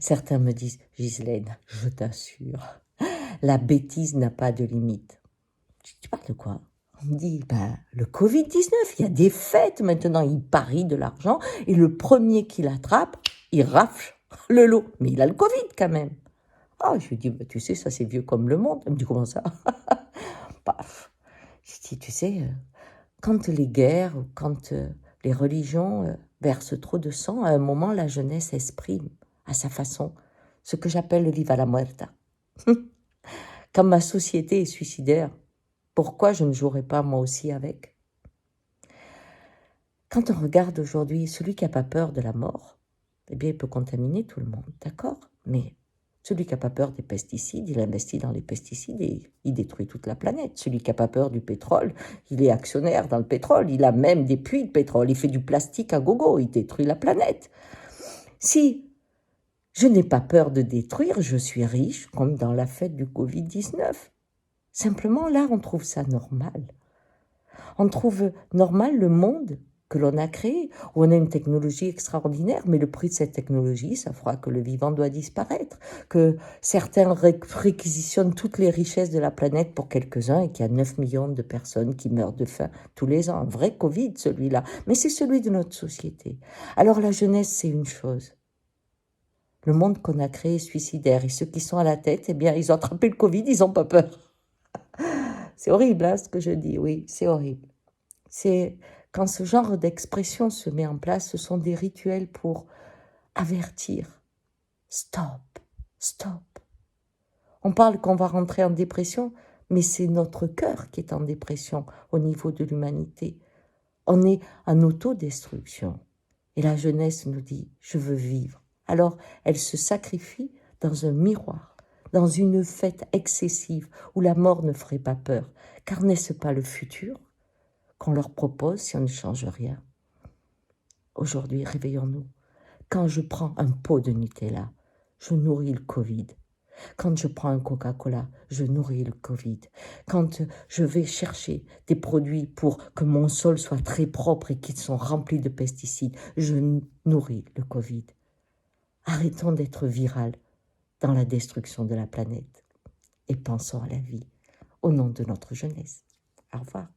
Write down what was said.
Certains me disent, Ghislaine, je t'assure, la bêtise n'a pas de limite. Je dis, tu parles de quoi? On me dit, le Covid-19, il y a des fêtes maintenant, il parie de l'argent, et le premier qui l'attrape, il rafle le lot. Mais il a le Covid quand même. Ah, je lui dis, tu sais, ça c'est vieux comme le monde. Elle me dit, comment ça? Paf. Je dis, tu sais, quand les guerres, quand les religions versent trop de sang, à un moment, la jeunesse exprime à sa façon ce que j'appelle le viva la muerta. Quand ma société est suicidaire, pourquoi je ne jouerai pas moi aussi avec? Quand on regarde aujourd'hui, celui qui n'a pas peur de la mort, eh bien, il peut contaminer tout le monde, d'accord? Mais celui qui n'a pas peur des pesticides, il investit dans les pesticides et il détruit toute la planète. Celui qui n'a pas peur du pétrole, il est actionnaire dans le pétrole, il a même des puits de pétrole, il fait du plastique à gogo, il détruit la planète. Si je n'ai pas peur de détruire, je suis riche, comme dans la fête du Covid-19. Simplement, là, on trouve ça normal. On trouve normal le monde que l'on a créé, où on a une technologie extraordinaire, mais le prix de cette technologie, ça fera que le vivant doit disparaître, que certains réquisitionnent toutes les richesses de la planète pour quelques-uns et qu'il y a 9 millions de personnes qui meurent de faim tous les ans. Un vrai Covid, celui-là. Mais c'est celui de notre société. Alors la jeunesse, c'est une chose. Le monde qu'on a créé est suicidaire et ceux qui sont à la tête, eh bien, ils ont attrapé le Covid, ils n'ont pas peur. C'est horrible, hein, ce que je dis, oui, c'est horrible. C'est quand ce genre d'expression se met en place, ce sont des rituels pour avertir. Stop, stop. On parle qu'on va rentrer en dépression, mais c'est notre cœur qui est en dépression au niveau de l'humanité. On est en autodestruction. Et la jeunesse nous dit, je veux vivre. Alors, elle se sacrifie dans un miroir, dans une fête excessive où la mort ne ferait pas peur. Car n'est-ce pas le futur qu'on leur propose si on ne change rien? Aujourd'hui, réveillons-nous. Quand je prends un pot de Nutella, je nourris le Covid. Quand je prends un Coca-Cola, je nourris le Covid. Quand je vais chercher des produits pour que mon sol soit très propre et qu'ils sont remplis de pesticides, je nourris le Covid. Arrêtons d'être viral dans la destruction de la planète et pensons à la vie au nom de notre jeunesse. Au revoir.